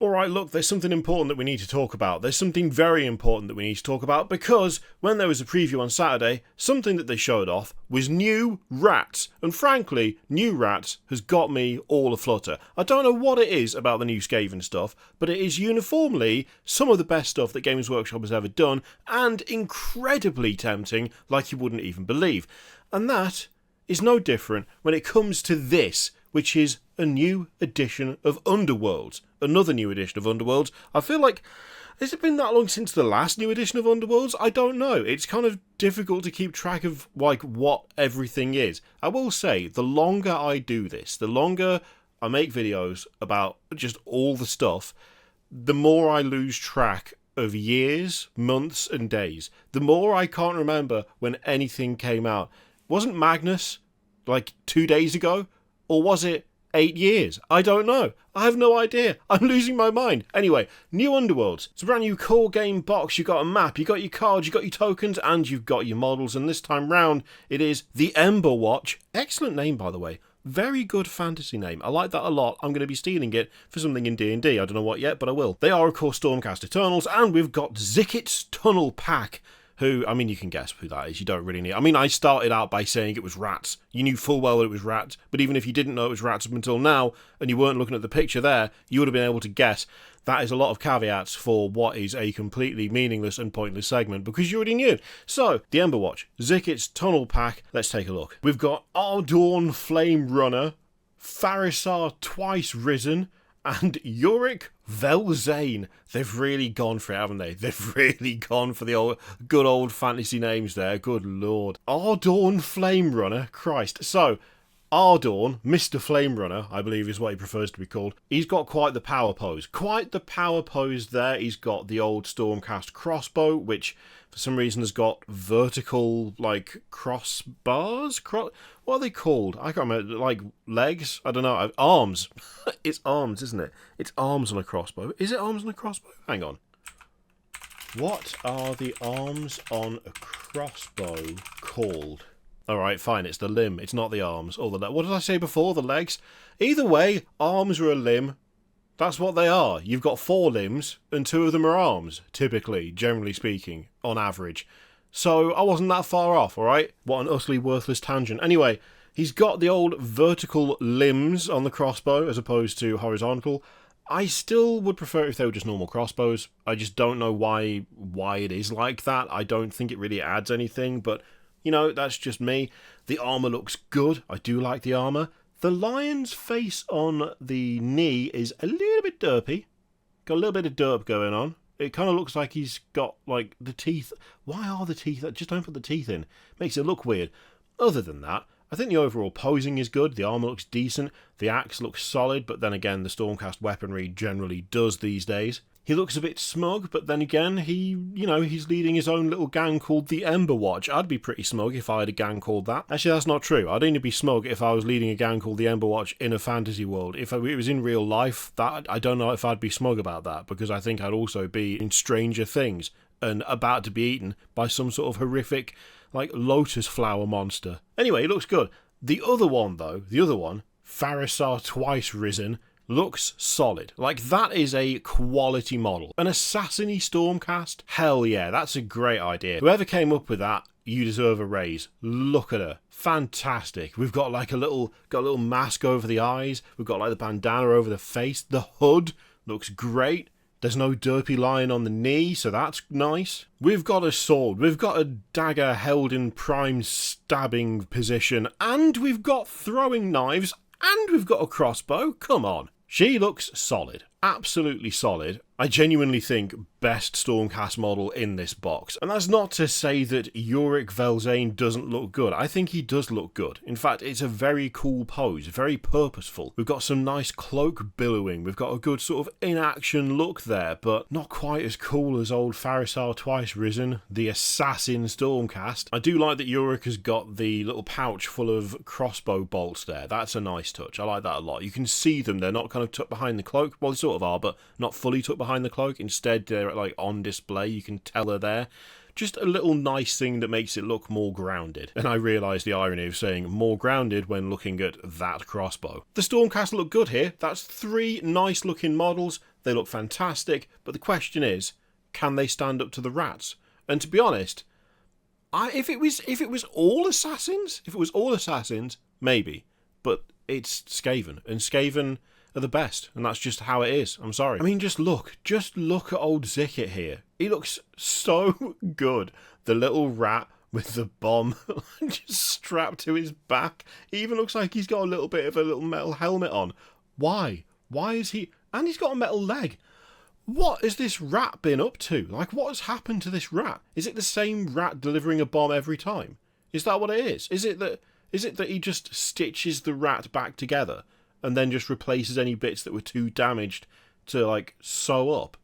Alright, look, there's something important that we need to talk about. There's something very important that we need to talk about because when there was a preview on Saturday, something that they showed off was new rats. And frankly, new rats has got me all aflutter. I don't know what it is about the new Skaven stuff, but it is uniformly some of the best stuff that Games Workshop has ever done and incredibly tempting like you wouldn't even believe. And that is no different when it comes to this, which is a new edition of Underworlds. Another new edition of Underworlds. I feel like, has it been that long since the last new edition of Underworlds? I don't know. It's kind of difficult to keep track of, like, what everything is. I will say, the longer I do this, the longer I make videos about just all the stuff, the more I lose track of years, months, and days. The more I can't remember when anything came out. Wasn't Magnus, like, 2 days ago? Or was it 8 years? I don't know. I have no idea. I'm losing my mind. Anyway, new Underworlds. It's a brand new core game box. You've got a map, you've got your cards, you've got your tokens, and you've got your models. And this time round, it is the Emberwatch. Excellent name, by the way. Very good fantasy name. I like that a lot. I'm going to be stealing it for something in D&D. I don't know what yet, but I will. They are, of course, Stormcast Eternals, and we've got Zikkit's Tunnelpack. Who, I mean, you can guess who that is. You don't really need. I mean, I started out by saying it was rats. You knew full well that it was rats, but even if you didn't know it was rats up until now, and you weren't looking at the picture there, you would have been able to guess. That is a lot of caveats for what is a completely meaningless and pointless segment, because you already knew. So, the Emberwatch, Zikkit's Tunnelpack. Let's take a look. We've got Ardorn Flame Runner, Farisar Twice Risen, and Yorick Velzane. They've really gone for it, haven't they? They've really gone for the good old fantasy names there. Good lord. Ardorn Flame Runner. Christ. So, Ardorn, Mr. Flame Runner, I believe is what he prefers to be called. He's got quite the power pose. Quite the power pose there. He's got the old Stormcast crossbow, which for some reason has got vertical, like, crossbars? What are they called? I can't remember. Like, legs? I don't know. Arms. It's arms, isn't it? It's arms on a crossbow. Is it arms on a crossbow? Hang on. What are the arms on a crossbow called? Alright, fine, it's the limb. It's not the arms. Or the what did I say before? The legs? Either way, arms are a limb. That's what they are. You've got 4 limbs, and 2 of them are arms, typically, generally speaking, on average. So, I wasn't that far off, alright? What an utterly worthless tangent. Anyway, he's got the old vertical limbs on the crossbow, as opposed to horizontal. I still would prefer if they were just normal crossbows. I just don't know why it is like that. I don't think it really adds anything, but, you know, that's just me. The armour looks good. I do like the armour. The lion's face on the knee is a little bit derpy. Got a little bit of derp going on. It kind of looks like he's got, like, the teeth. Why are the teeth? Just don't put the teeth in. Makes it look weird. Other than that, I think the overall posing is good. The armour looks decent. The axe looks solid, but then again, the Stormcast weaponry generally does these days. He looks a bit smug, but then again, he's leading his own little gang called the Emberwatch. I'd be pretty smug if I had a gang called that. Actually, that's not true. I'd only be smug if I was leading a gang called the Emberwatch in a fantasy world. If it was in real life, that I don't know if I'd be smug about that, because I think I'd also be in Stranger Things and about to be eaten by some sort of horrific, like, lotus flower monster. Anyway, it looks good. The other one, Farisar Twice Risen, looks solid. Like, that is a quality model. An assassin-y Stormcast? Hell yeah, that's a great idea. Whoever came up with that, you deserve a raise. Look at her. Fantastic. We've got like a little mask over the eyes. We've got like the bandana over the face. The hood looks great. There's no derpy lion on the knee, so that's nice. We've got a sword. We've got a dagger held in prime stabbing position. And we've got throwing knives. And we've got a crossbow. Come on. She looks solid. Absolutely solid. I genuinely think best Stormcast model in this box. And that's not to say that Yorick Velzane doesn't look good. I think he does look good. In fact, it's a very cool pose, very purposeful. We've got some nice cloak billowing. We've got a good sort of in-action look there, but not quite as cool as old Farisar Twice Risen, the assassin Stormcast. I do like that Yorick has got the little pouch full of crossbow bolts there. That's a nice touch. I like that a lot. You can see them. They're not kind of tucked behind the cloak. Well, they sort of are, but not fully tucked behind the cloak. Instead, they're like on display. You can tell they're there. Just a little nice thing that makes it look more grounded. And I realise the irony of saying more grounded when looking at that crossbow. The Stormcast look good here. That's 3 nice looking models. they look fantastic, but the question is, can they stand up to the rats? And to be honest, if it was all assassins, maybe. But it's Skaven, and Skaven are the best, and that's just how it is. I'm sorry. I mean, just look at old Zikkit here. He looks so good. The little rat with the bomb just strapped to his back. He even looks like he's got a little bit of a little metal helmet on. Why? Why is he... And he's got a metal leg. What has this rat been up to? Like, what has happened to this rat? Is it the same rat delivering a bomb every time? Is that what it is? Is it that he just stitches the rat back together and then just replaces any bits that were too damaged to, like, sew up?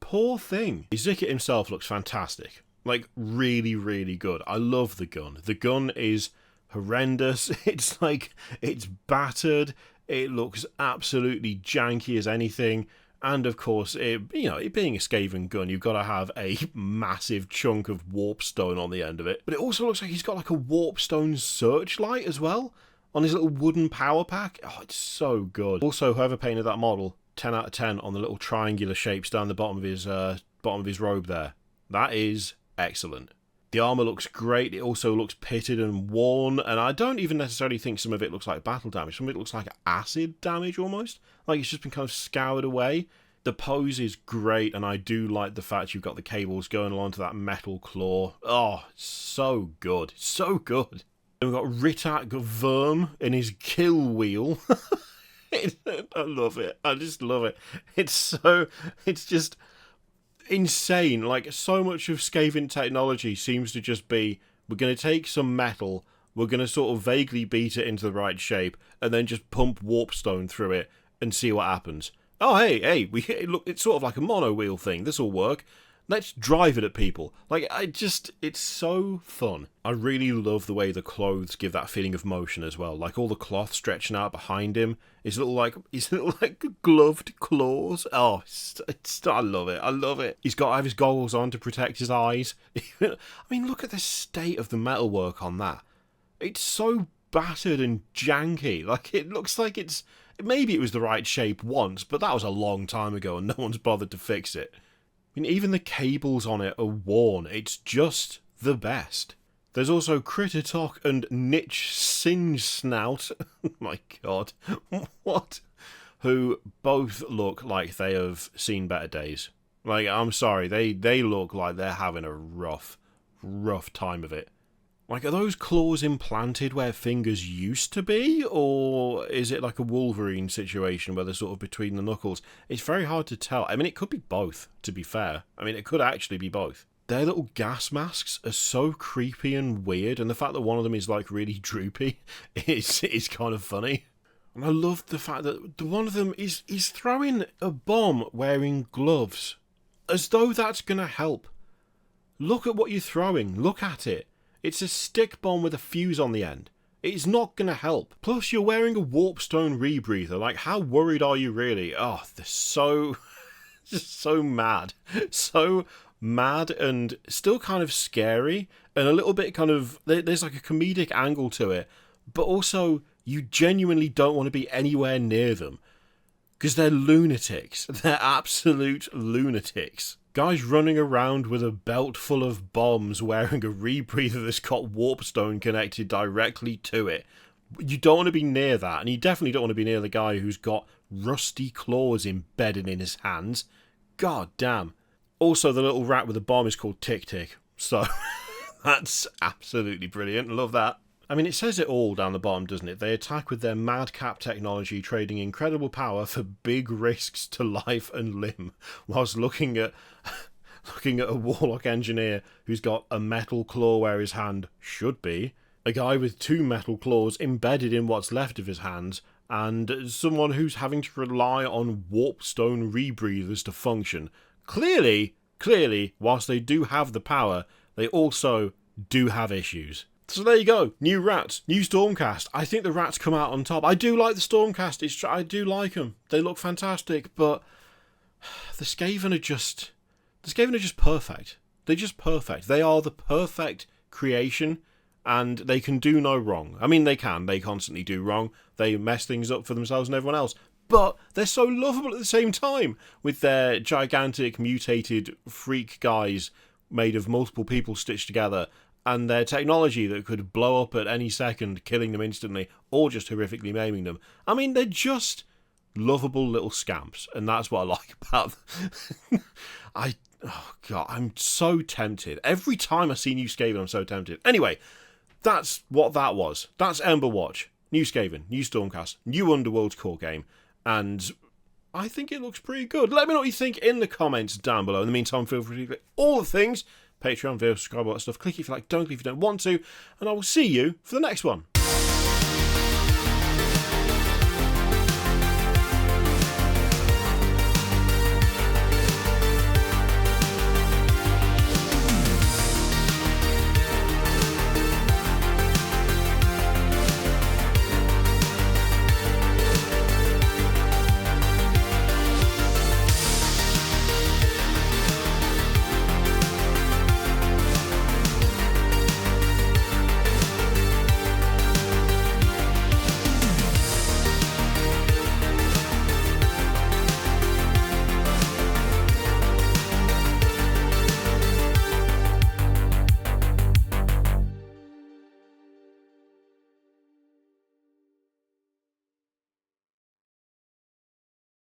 Poor thing. Zikkit himself looks fantastic. Like, really, really good. I love the gun. The gun is horrendous. It's like, it's battered. It looks absolutely janky as anything. And of course, it being a Skaven gun, you've got to have a massive chunk of warpstone on the end of it. But it also looks like he's got like a warpstone searchlight as well on his little wooden power pack. Oh, it's so good. Also, whoever painted that model, 10 out of 10 on the little triangular shapes down the bottom of his robe there. That is excellent. The armour looks great. It also looks pitted and worn, and I don't even necessarily think some of it looks like battle damage. Some of it looks like acid damage almost. Like it's just been kind of scoured away. The pose is great, and I do like the fact you've got the cables going along to that metal claw. Oh, so good. So good. And we've got Ritak Verm in his kill wheel. I love it. I just love it. It's just... insane. Like, so much of Skaven technology seems to just be, we're going to take some metal, we're going to sort of vaguely beat it into the right shape, and then just pump warpstone through it and see what happens. Oh, hey, look, it's sort of like a mono wheel thing. This will work. Let's drive it at people. Like, it's so fun. I really love the way the clothes give that feeling of motion as well. Like, all the cloth stretching out behind him. His little gloved claws. Oh, I love it. I love it. He's got to have his goggles on to protect his eyes. I mean, look at the state of the metalwork on that. It's so battered and janky. Like, it looks like it's... Maybe it was the right shape once, but that was a long time ago and no one's bothered to fix it. I mean, even the cables on it are worn. It's just the best. There's also Kritatok and Niche Singe Snout. Oh my god. What? Who both look like they have seen better days. Like, I'm sorry, they look like they're having a rough time of it. Like, are those claws implanted where fingers used to be? Or is it like a Wolverine situation where they're sort of between the knuckles? It's very hard to tell. I mean, it could be both, to be fair. I mean, it could actually be both. Their little gas masks are so creepy and weird, and the fact that one of them is, like, really droopy is kind of funny. And I love the fact that one of them is throwing a bomb wearing gloves. As though that's going to help. Look at what you're throwing. Look at it. It's a stick bomb with a fuse on the end. It's not going to help. Plus, you're wearing a warpstone rebreather. Like, how worried are you really? Oh, they're so... just so mad. So mad and still kind of scary. And a little bit kind of... There's like a comedic angle to it. But also, you genuinely don't want to be anywhere near them. Because they're lunatics. They're absolute lunatics. Guys running around with a belt full of bombs wearing a rebreather that's got warpstone connected directly to it. You don't want to be near that, and you definitely don't want to be near the guy who's got rusty claws embedded in his hands. God damn. Also, the little rat with the bomb is called Tick Tick, so that's absolutely brilliant. Love that. I mean, it says it all down the bottom, doesn't it? They attack with their madcap technology, trading incredible power for big risks to life and limb, whilst looking at a warlock engineer who's got a metal claw where his hand should be, a guy with 2 metal claws embedded in what's left of his hands, and someone who's having to rely on warpstone rebreathers to function. Clearly, whilst they do have the power, they also do have issues. So there you go, new rats, new Stormcast. I think the rats come out on top. I do like the Stormcast, I do like them. They look fantastic, but the Skaven are just perfect. They're just perfect. They are the perfect creation, and they can do no wrong. I mean, they constantly do wrong. They mess things up for themselves and everyone else. but they're so lovable at the same time, with their gigantic mutated freak guys made of multiple people stitched together, and their technology that could blow up at any second, killing them instantly, or just horrifically maiming them. I mean, they're just lovable little scamps, and that's what I like about them. Oh god, I'm so tempted. Every time I see new Skaven, I'm so tempted. Anyway, that's what that was. That's Emberwatch, new Skaven, new Stormcast, new Underworlds core game, and I think it looks pretty good. Let me know what you think in the comments down below. In the meantime, feel free to click all the things, Patreon, video, subscribe, all that stuff. Click if you like, don't click if you don't want to, and I will see you for the next one.